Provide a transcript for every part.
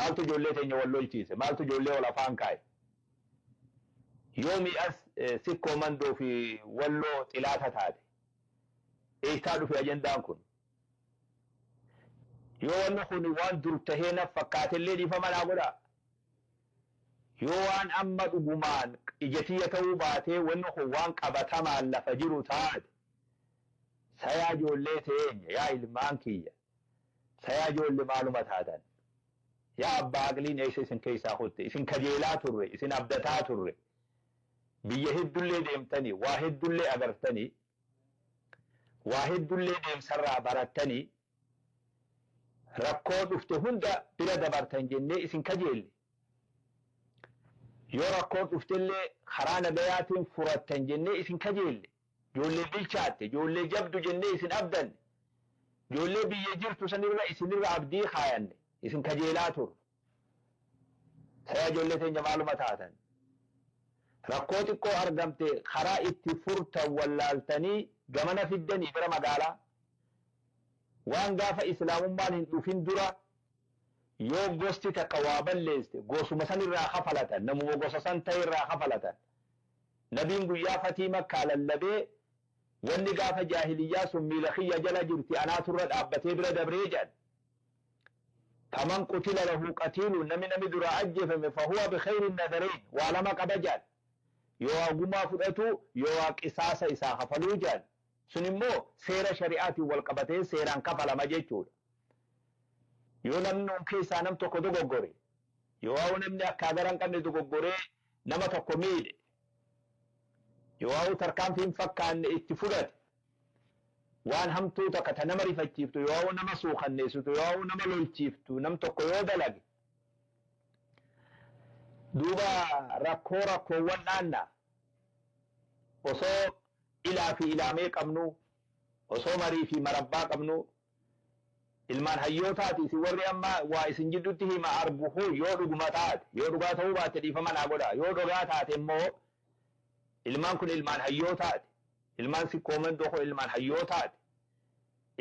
maaltu ijoollee teenya wal lolchiise maaltu ijoollee wal afaan kaa'e yoomi as sikkoo mandoo fi walloo xilaata taate eessaa dhufe ajandaan kun yoo wanni kun waan dur tahee na fakkaatellee dhiifama naa godhaa yoo waan amma dhugumaan ijatiyya ta'uu baatee wanni kun waan qabatamaan lafa jiru taate sayaa ijoollee teenya yaa ilmaan kiyya sayaa ijoollee maaluma taatan yaa abbaa aqliin eessa isin keessaa kutte isin kajeelaa turre isin abdataa turre biyya heddullee deemtanii waa heddullee agartanii waa heddullee deemsarraa barattanii rakkoo dhufte hunda bira dabartan jennee isin kajeelle yoo rakkoo dhuftellee karaa nagayaatiin furattan jennee isin kajeelle ijoollee bilchaatte ijoollee jabdu jennee isin abdanne ijoollee biyya jirtu sanirra isinirra abdii kaayanne isin kajeelaa turre sayaa ijoollee teenya maaluma taatan rakkoo xiqqoo argamte karaa itti furtan wallaaltanii gamana fiddanii bira magaalaa waan gaafa islaamummaan hin dhufin dura yoo gosti takka waa balleeste gosuma sanirraa hafalatan namuma gosa san ta'irraa hafalatan nabiin guyyaa fatii makkaa lallabee wanni gaafa jaahiliyyaa sun miila kiyya jala jirti anaaturra dhaabbatee bira dabree jedhan faman qutila lahu qatiilun nami dura ajjeefame fahuwa bikhayri nadarayn waa lama qaba jedhan yoo hagumaa fudhatu yoo qisaasa isaa hafaluu jedhan sun immoo seera shari'aatiin wal qabatee seeraan kafalama jechuudha yoo namni keessaa nam tokko dogoggore yoo namni akka agaran qabne dogoggoree nama tokko miidhe yoo tarkaanfiin fakkaanne itti fudhate waan hamtuu takka ta nama rifachiiftu yoo nama suukanneessitu yoo nama lolchiiftu nam tokko yoo dalage duuba rakkoowwan naannaa osoo ilaa fi ilaamee qabnu osoo marii fi marabbaa qabnu ilmaan hayyootaati isin warri amma waa isin jidduutti hima arguhu yoo dhuguma taate yoo dhugaa ta'uu baate dhiifama naa godhaa yoo dhugaa taate immoo ilmaan kun ilmaan hayyootaati ilmaan sikkoo mandoo ilmaan hayyootaati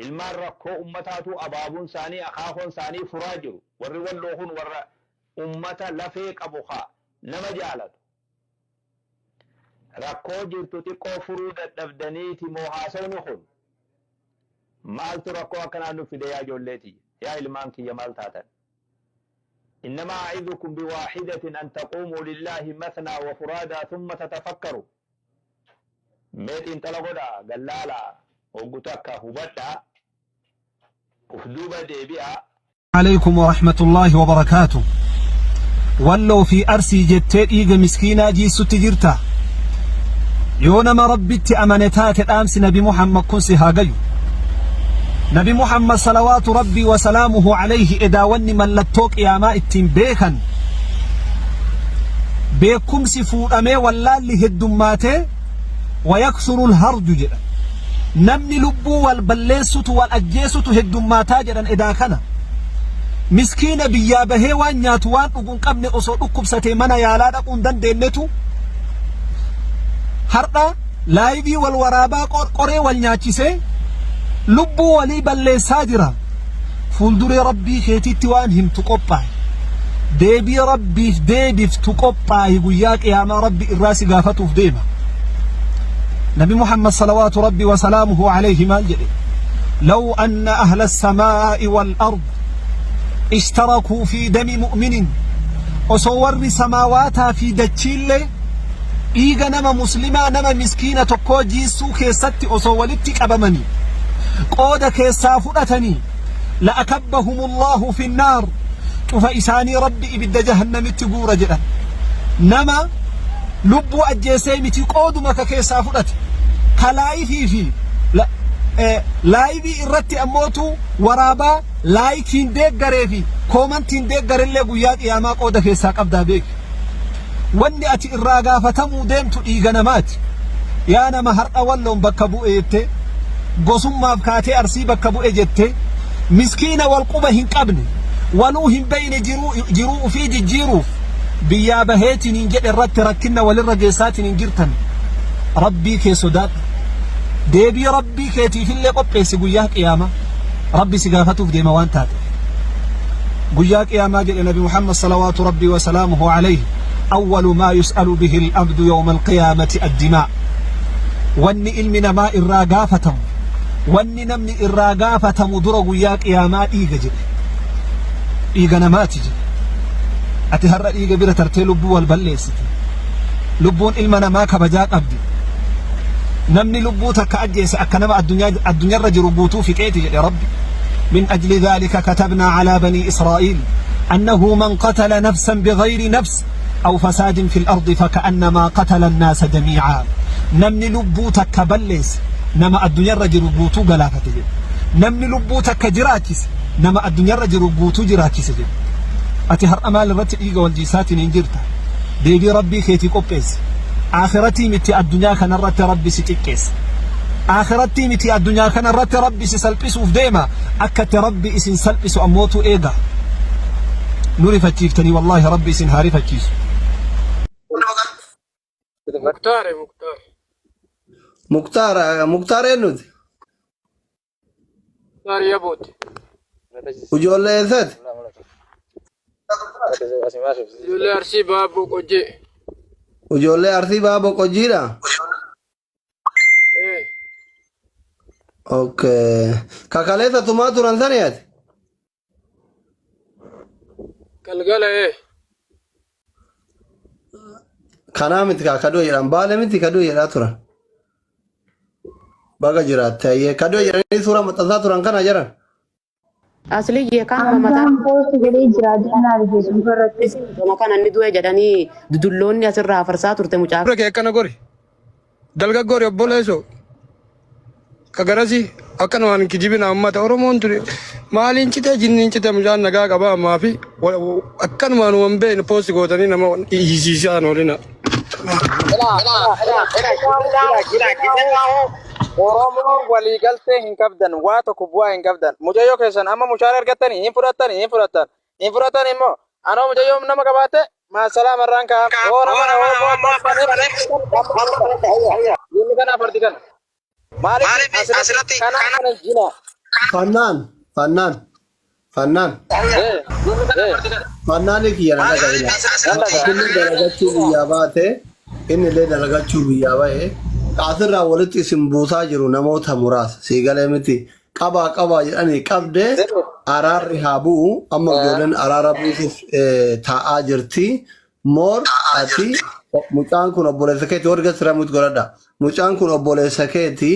ilmaan rakkoo ummataatu abaabuun isaanii akaakoon isaanii furaa jiru warri walloo kun warra ummata lafee qabu nama jaalatu rakkoo jirtu xiqqoo furuu dadhabdaniiti moo haasawni kun maaltu rakkoo akkanaa nu fide yaa ijoolleeti yaa ilmaan kiyya maal taatan إنما أعظكم بواحدة أن تقوموا لله مثنى وفرادا ثم تتفكروا ميت انتلقودا قلالا وقتاكا هبتا أفدوبة ديبئة عليكم ورحمة الله وبركاته ولو في أرسي جتت إيغا مسكينة جيسو تجرتا يونما ربي أمانتات الأمس نبي محمد كنسي هاقيو نبي محمد صلوات ربي وسلامه عليه إداوني من لتوك إياما اتين بيخن بيكم سفور أمي واللالي هدوماتي ويكثر الهرج جدا نمني لبو والبليسوت والأجيسوت هدوماتا جدا إدا كان مسكين بيابه وانياتوان اقون قبن أصول أكبستي منا يالا اقون دان دينتو هرقا لايبي والورابا قرقري والنياتيسي لبو ولي بلي ساجرا فولدري ربي خيتي توان هم تقبع ديبي ربي ديبي تقبع يقوياك يا ما ربي الراسي قافتو في ديما نبي محمد صلوات ربي وسلامه عليه ما الجري لو أن أهل السماء والأرض اشتركوا في دم مؤمن وصور سماواتها في دجيل إيغا نما مسلمة نما مسكينة تقو جيسو كيست وصولتك أبمني قود كيسافرتني لأكبهم الله في النار فإساني ربي إبدا جهنم تقور جدا نما لبو أجيسيمتي قود مكا كيسافرت كلايفي في لا لايفي إرتي أموتو ورابا لايكين ديك غريفي كومنتين ديك غريلي قياد إياما قود كيساك أبدا بيك واني أتي إراغا فتمو ديمتو إيغانمات يا نما هرقا واللون بكبو إيتي قصم فكاتي أرسي بكبو إجتي مسكين والقبة هنقبني ولوهم بين جروء في جيروف بيابهيتي ننجد الرد ركنا وللرقيسات ننجرتن ربي كي صداد ديبي ربي كي تيفي اللي قبقي سيقوياك إياما ربي سيقافتو في ديما وانتات قياك يا ماجد النبي محمد صلوات ربي وسلامه عليه أول ما يسأل به الأبد يوم القيامة الدماء واني علمنا ما إراغافتم واني نمني إراغافتم در قياك يا ما إيغا نماتي أتهرر إيغا بيرا ترتي لبو والبليستي لبون علمنا ما كبجاك أبدي نمني لبو تكأجيس أكنما الدنيا رجل ربوتو في كيتي يا ربي من أجل ذلك كتبنا على بني إسرائيل أنه من قتل نفسا بغير نفس أو فساد في الأرض فكأنما قتل الناس جميعا نمني لبوتك كبلس نما الدنيا رجل ربوتو غلافتي نمني لبوتك كجراكس نما الدنيا رجل ربوتو جراكس أتهر أمال رتي إيغا والجيسات ننجرتا ديبي ربي خيتي قبس آخرتي متي الدنيا كان رت ربي ستكيس آخرتي متي الدنيا كان رت ربي سلبس وفديما أكت ربي إسن سلبس أموتو إيغا نوري فتشيفتني والله ربي إسن هاري فتشيس مختار إنود مختار يبود وجول إيثاد يولي أرسي بابو كوجي وجول أرثي بابو كوجيرا إيه أوكي كاكاليتا توماتو رانثانيات كالقلا إيه كنامت كادو يران بالمت كادو يراتورا baga jiraate ayee kadoo jedhanii suura maxxansaa turan kana jiran. Asli jeekaan mataan poosti jedhee jira diinaa rifeessuun irratti kan inni du'e jedhanii dudulloonni asirraa farsaa turte mucaa. Kee akkana gori dalga gori obboleessoo kagarasi akkana waan kijibina uummata Oromoon ture maaliin citee jinniin citee mucaan nagaa qabaa ammaa fi akkanumaan waan beeknu poosti gootanii nama hiisiisaan oolina. Oromoo walii galtee hin qabdan waa tokko bu'aa hin qabdan mucayyoo keessan amma mushaara argattanii hin fudhattan immoo anoo mucayyoo nama qabaate maasalaam irraan kaa'am inni kanaaf arti kana maaliif asirratti kana jina Fannaan kiyya nalaga inni dalagachuu biyyaa baate inni illee dalagachuu biyyaa ba'e asirraa walitti isin buusaa jiru namoota muraasa siigalee miti qabaa jedhanii qabdee araarri haa bu'u amma ijoolleen araara buusuuf taa'aa jirti moor ati mucaan kun obboleessa keeti warga siramuutti godhadha mucaan kun obboleessa keeti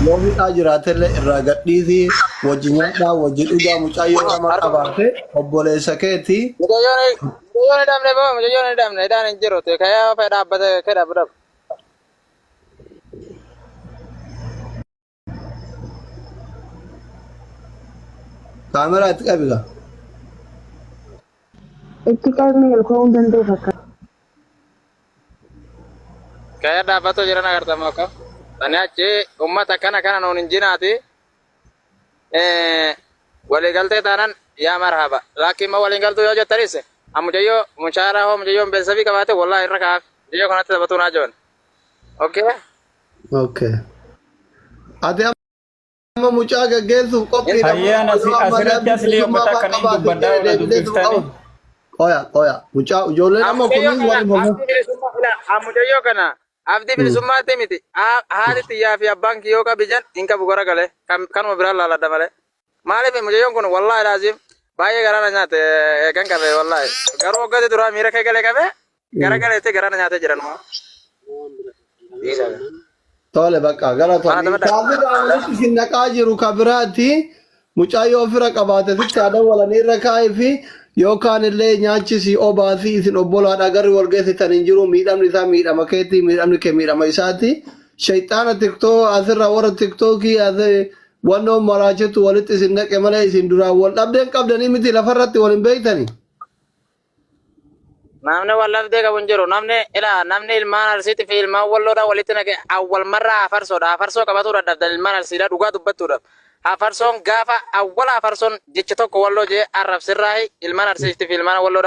yoo hidhaa jiraatellee irraa gadhiisii wajji nyaadhaa wajji dhugaa mucaa yoo nama qabaate obboleessa keeti. Mujayyoon hidhamne hidhaan hin jiru kayaa fa'ee dhaabbate kee dhaabbata. Kamera itti qabiga. Itti qabni ilkoon danda'u fakkaata. Kaya dhaabbatu jiran agartama akka. Ani achi uummata kana nuun hin jinaati. Waliigaltee taanaan yaa marhaba. Laakiin ma waliigaltuu yoo jettanis mucayyoo mushaara hoo mucayyoon beeksisabii qabaate wallaahi irra kaa'af. Mucayyoo kanatti taphatuu naa jiran. Okay. Ati amma mucaa gaggeessuuf qophii Hayyaan asirratti asli uummata akkanii dubbaddaa wala dubbiftanii. Qoya. Mucaa ijoolleen amma kunniin waliin homu. Mucayyoo kana abdii bilisummaatti miti. Haati xiyyaa fi abbaan kiyyoo qabijan hin qabu gara galee kanuma biraan laaladda malee. Maaliif mucayyoon kun wallaahi laazim baay'ee garaana nyaate kan qabe wallaahi. Garuu hoggatti duraa miira kee galee qabe gara galeetti garaana nyaatee jiran. Tole bakka galatoomii. Taasisa walitti isin naqaa jiru kabiraatti mucaayoo ofirra qabaate sitti aadan walanii irra kaa'ee fi yookaan illee nyaachisi obaasii isin obbolaadhaa garri walgeessitan hin jiru miidhamni isaa miidhama keetii miidhamni kee miidhama isaati. Shayxaana tiktoo asirra warra tiktookii wannoo maraachetu walitti isin naqe malee isin duraan wal dhabdeen qabdanii miti lafarratti wal hin beektanii. Namni wal dhabdee qabu hin jiru. Namni ilmaan arsiitti fi ilmaan walloodhaa walitti naqe awwal marraa afarsoodha. Afarsoo qabatuu dadhabdan ilmaan arsiidhaa dhugaa dubbattuudhaaf. Afarsoon gaafa awwala afarsoon jecha tokko walloo jee arrabsirraa ilmaan arsiitti fi ilmaan walloodhaa.